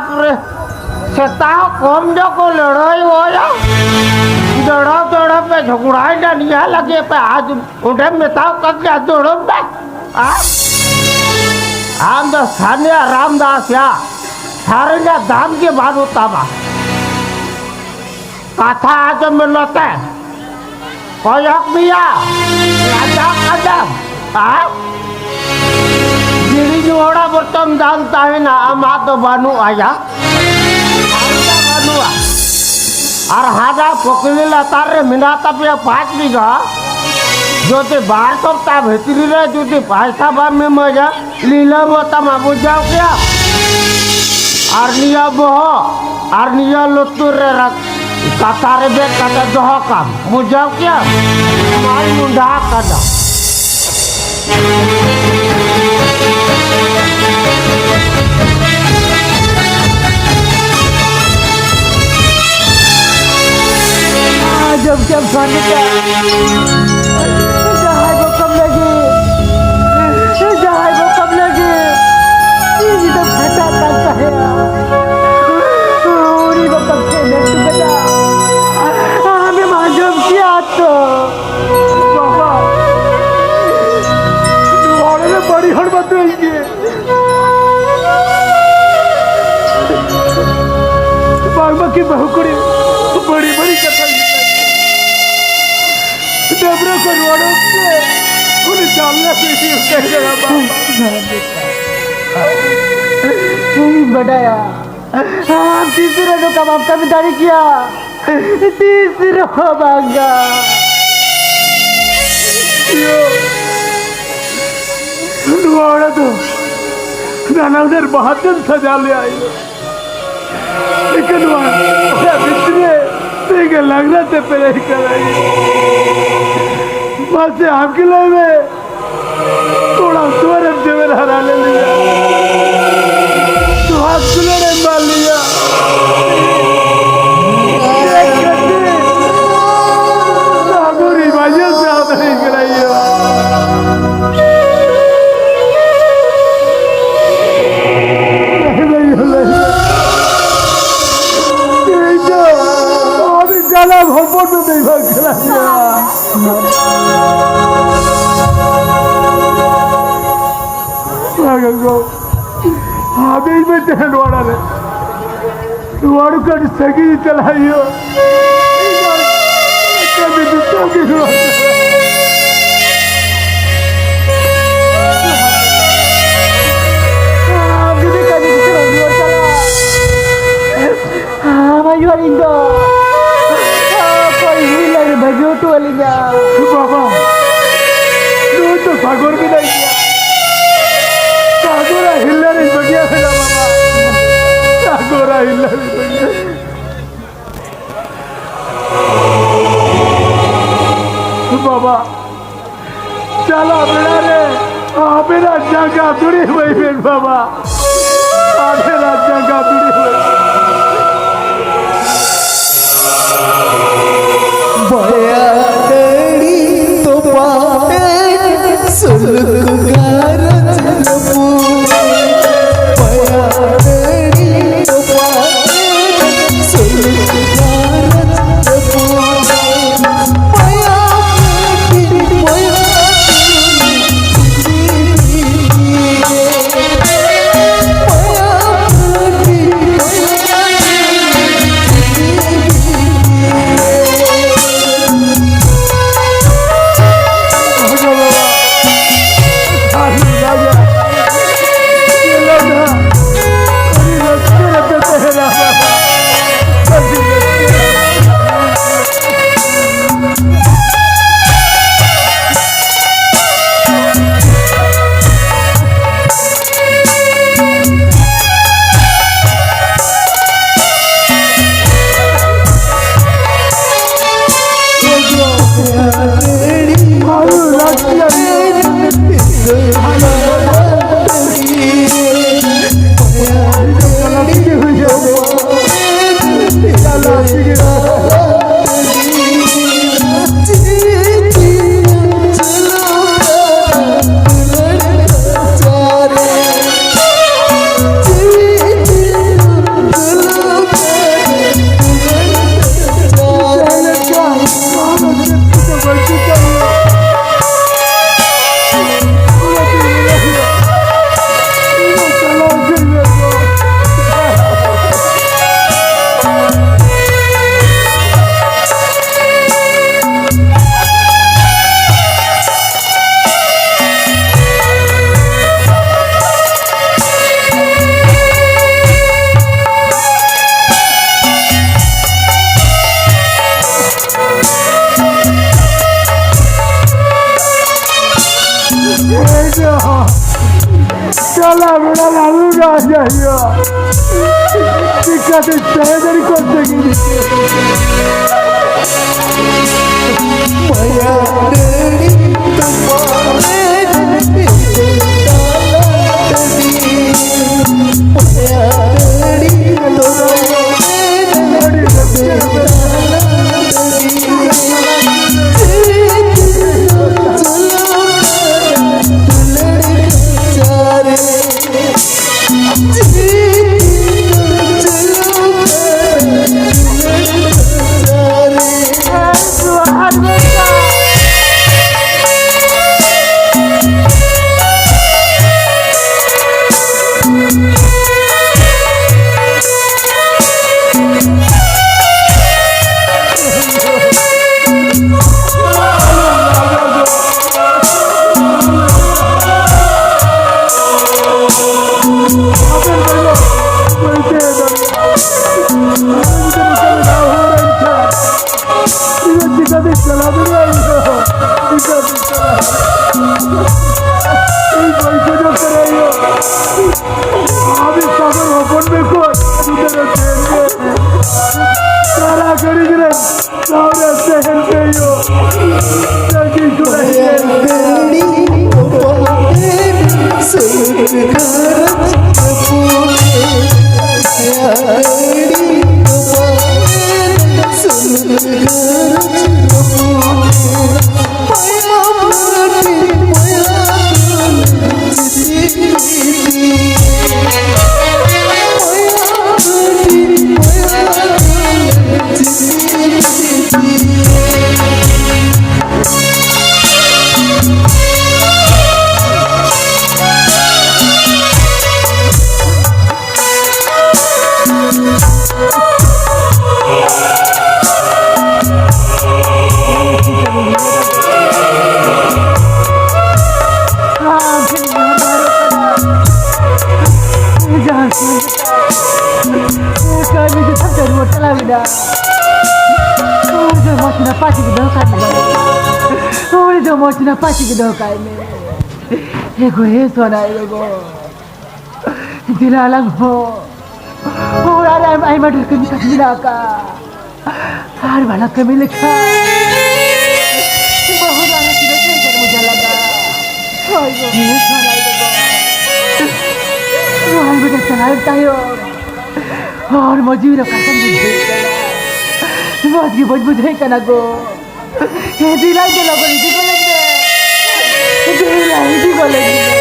बाप रे सेताओ कम जो को लड़ाई हो या दौड़ा दौड़ा पे झगड़ाई डनिया लगे पे आज उठे में ताओ कब क्या दौड़ो पे हम तो स्थानीय रामदास या सारे ना दाम के बाद होता बा कथा आज मिलता है कोई मिया राजा कदम गिरी जोड़ा बर्तन जानता है ना अमा तो बानू आया बानू और हाजा पकड़ी लतार रे मिनाता पे 5 बीघा जो ते 12 सप्ताह भीतरी रे जो ते पैसा बा में मजा लीला बोता मा बुझाओ क्या आर्निया बहो आर्निया लुत्तुर रे रख कतारे बे कता दह काम बुझाओ क्या माल मुंडा कदा जब खाने का जहाँ वो कब लगे जहाँ वो कब लगे ये तो फटा करता है और ये कब से नेट बजा हमें मालूम किया तो बाबा दुआरे में बड़ी हड़बड़ रहेगी बाबा की बहू कुड़ी बड़ी बड़ी कथा डबरे को रोड़ों के उन्हें डालना पीछे उसके जगह बढ़ाया हम तीसरे को कब आपका विदाई किया तीसरे को भागा रोड़ा तो नाना उधर बहुत दिन सजा ले आई लेकिन वहाँ बिजली लग रहा थे पहले ही कराई बस आपके लिए में थोड़ा स्वरम जेवर हरा ले लिया तो हाथ सुलड़े मार लिया सागोरी बाजियों से आप नहीं कराई गाना भगवान तो नहीं भाग कराया आदेश में चहलवाड़ा ने वाड़ू का सगी चलाई हो कभी दूसरों की भजोटू वाली बाबा तो सागोर भी नहीं किया सागोरा हिल्ला नहीं बगिया मेरा बाबा सागोरा हिल्ला नहीं बगिया बाबा चला बेड़ा रे आबे राजा का दुड़ी हुई बेन बाबा आबे राजा का दुड़ी हुई बया तेरी तो पाए सुलगार चलपू बया तेरी तो पाए सुलगार चलपू बया तेरी चला बड़ा लालू ना जाइयो दिक्कत सहजरी करते गिरी माया तेरी तुम्हारे माया तेरी Mocina pati gitu kayak ini. Ego eso na ego. Dilalang ho. Ora ay madur kami sa dilaka. Har bala kami lekha. बहुत आने की रचना कर मुझे लगा। eso na ego. Ay बेटा चला तायो. और मजूर का संग बहुत की बुझे कना को. ये दिलाई के लोगों ने दिलाई di